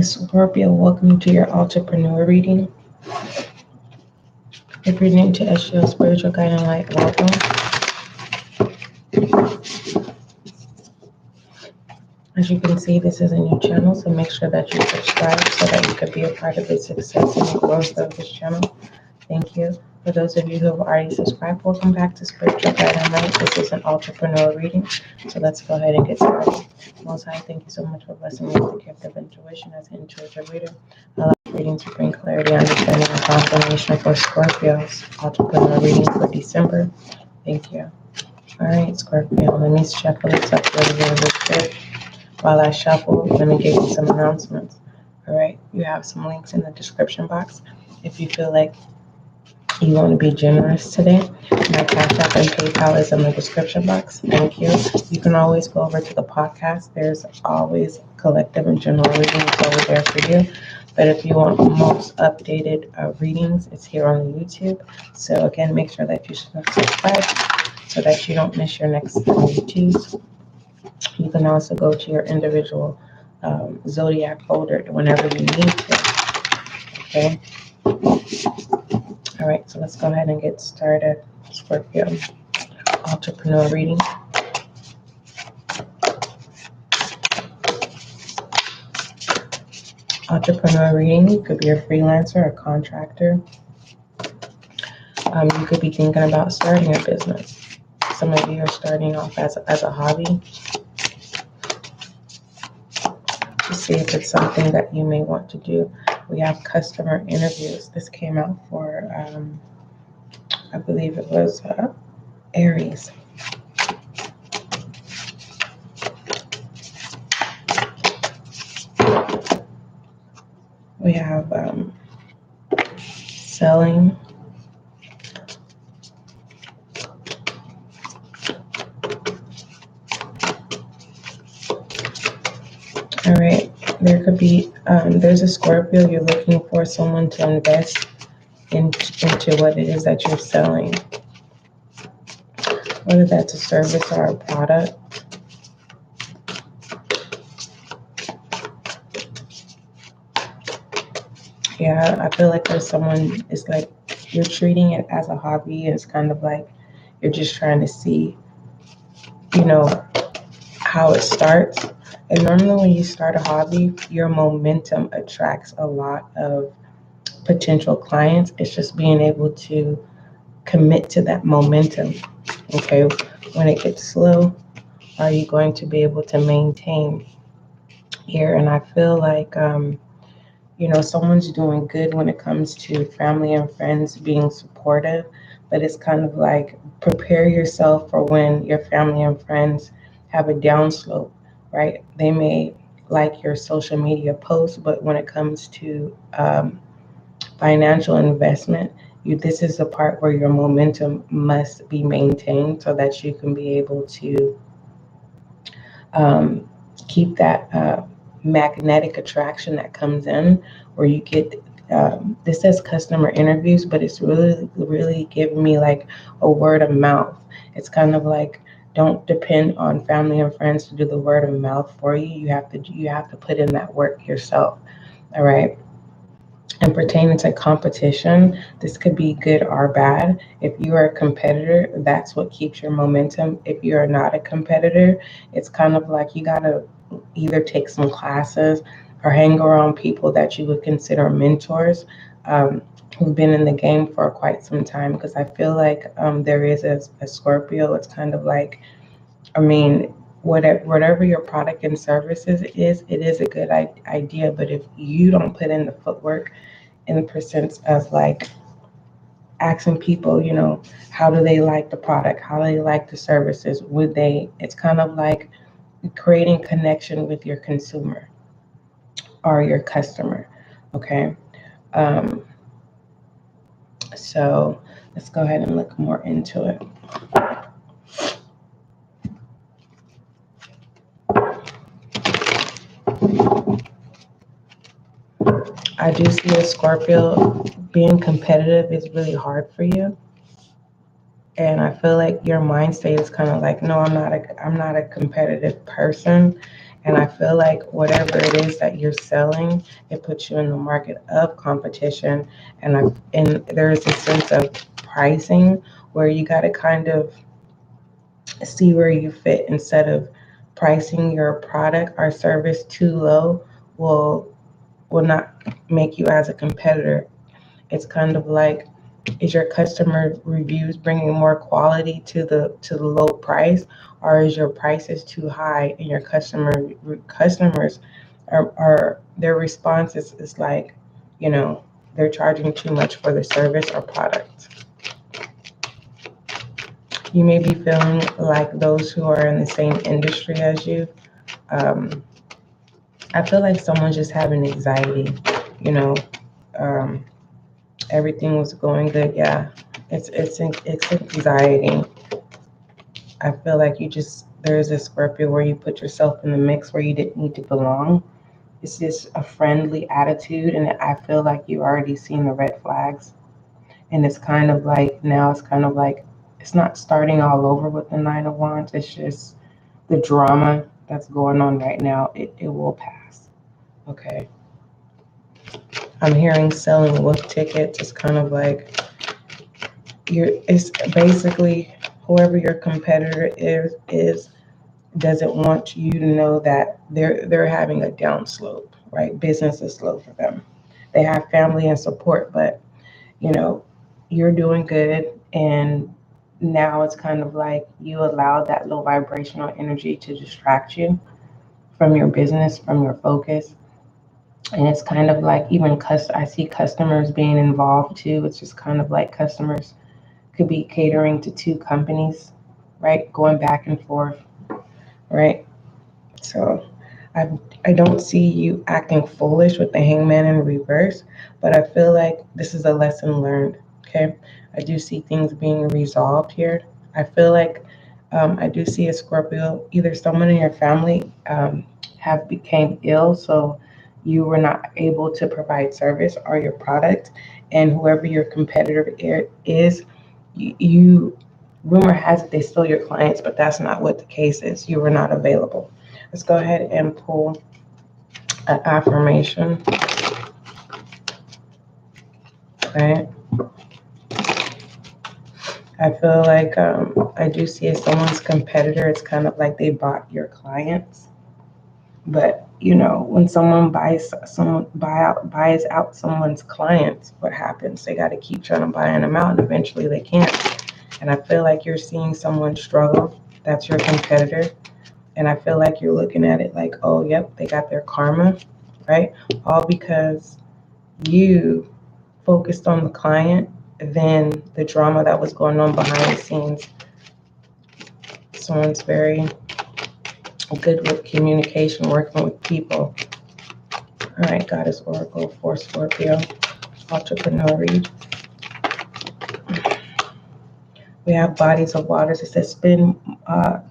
Scorpio, welcome to your entrepreneur reading. If you're new to SGL Spiritual Guide and Light, welcome. As you can see, this is a new channel, so make sure that you subscribe so that you can be a part of the success and the growth of this channel. Thank you. For those of you who have already subscribed, welcome back to Spiritual Guide and Light. This is an entrepreneur reading, so let's go ahead and get started. Most High, thank you so much for blessing me with the gift of intuition as an intuitive reader. Allow reading to bring clarity, understanding, and confirmation for Scorpio's entrepreneur reading for December. Thank you. All right, Scorpio, let me shuffle this up really quick. While I shuffle, let me give you some announcements. All right, you have some links in the description box. If you feel like you want to be generous today, my CashApp and PayPal is in the description box. Thank you. You can always go over to the podcast. There's always collective and general readings over there for you. But if you want most updated readings, it's here on YouTube. So again, make sure that you subscribe so that you don't miss your next YouTube. You can also go to your individual zodiac folder whenever you need to. Okay. All right, so let's go ahead and get started. Scorpio, entrepreneur reading. Entrepreneur reading, you could be a freelancer or contractor. You could be thinking about starting a business. Some of you are starting off as a hobby. To see if it's something that you may want to do. We have customer interviews. This came out for, I believe it was Aries. We have selling. All right, there could be, there's a Scorpio, you're looking for someone to invest into what it is that you're selling. Whether that's a service or a product. Yeah, I feel like there's someone, it's like you're treating it as a hobby. It's kind of like you're just trying to see, how it starts. And normally when you start a hobby, your momentum attracts a lot of potential clients. It's just being able to commit to that momentum. Okay, when it gets slow, are you going to be able to maintain here? And I feel like, someone's doing good when it comes to family and friends being supportive, but it's kind of like prepare yourself for when your family and friends have a downslope, right? They may like your social media posts, but when it comes to financial investment, this is the part where your momentum must be maintained so that you can be able to keep that magnetic attraction that comes in, where you get this says customer interviews, but it's really giving me like a word of mouth. It's kind of like, don't depend on family and friends to do the word of mouth for you. You have to put in that work yourself. All right. And pertaining to competition, this could be good or bad. If you are a competitor, that's what keeps your momentum. If you are not a competitor, it's kind of like you gotta either take some classes or hang around people that you would consider mentors, who've been in the game for quite some time. Because I feel like there is a Scorpio, it's kind of like, whatever your product and services is, it is a good idea. But if you don't put in the footwork in the sense of like asking people, how do they like the product? How do they like the services? It's kind of like creating connection with your consumer or your customer. Okay. So let's go ahead and look more into it. I do see a Scorpio being competitive is really hard for you. And I feel like your mind state is kind of like, no, I'm not a competitive person. And I feel like whatever it is that you're selling, it puts you in the market of competition. And there's a sense of pricing where you got to kind of see where you fit instead of pricing your product or service too low will not make you as a competitor. It's kind of like, is your customer reviews bringing more quality to the low price, or is your prices too high and your customers are their response is like, you know, they're charging too much for the service or product. You may be feeling like those who are in the same industry as you. I feel like someone's just having anxiety, you know. Um, Everything was going good. Yeah, it's anxiety. I feel like there's a Scorpio where you put yourself in the mix where you didn't need to belong. It's just a friendly attitude, and I feel like you already seen the red flags. And it's kind of like now it's kind of like it's not starting all over with the Nine of Wands. It's just the drama that's going on right now. It will pass. Okay. I'm hearing selling wolf tickets. It's kind of like it's basically whoever your competitor is doesn't want you to know that they're having a downslope, right? Business is slow for them. They have family and support, but you know, you're doing good, and now it's kind of like you allow that low vibrational energy to distract you from your business, from your focus. And it's kind of like even I see customers being involved too. It's just kind of like customers could be catering to two companies, right? Going back and forth, right? So I don't see you acting foolish with the hangman in reverse, but I feel like this is a lesson learned, okay? I do see things being resolved here. I feel like I do see a Scorpio, either someone in your family have became ill, so you were not able to provide service or your product, and whoever your competitor is, you rumor has it they stole your clients, but that's not what the case is. You were not available. Let's go ahead and pull an affirmation. Okay. I feel like I do see as someone's competitor, it's kind of like they bought your clients. But you know, when buys out someone's clients, what happens? They got to keep trying to buy them out, and eventually they can't. And I feel like you're seeing someone struggle. That's your competitor. And I feel like you're looking at it like, oh, yep, they got their karma, right? All because you focused on the client than the drama that was going on behind the scenes. Someone's very good with communication, working with people. All right, Goddess Oracle for Scorpio, entrepreneur read. We have bodies of waters. It says spend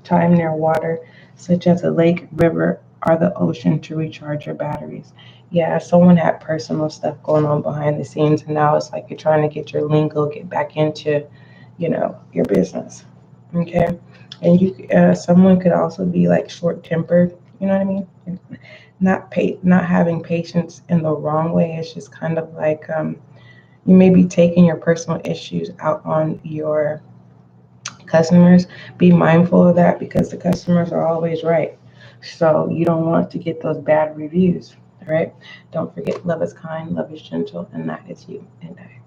time near water, such as a lake, river, or the ocean to recharge your batteries. Yeah, someone had personal stuff going on behind the scenes, and now it's like you're trying to get your lingo, get back into, your business. Okay, and someone could also be like short-tempered. You know what I mean? Not having patience in the wrong way. It's just kind of like you may be taking your personal issues out on your customers. Be mindful of that because the customers are always right. So you don't want to get those bad reviews. All right. Don't forget, love is kind, love is gentle, and that is you and I.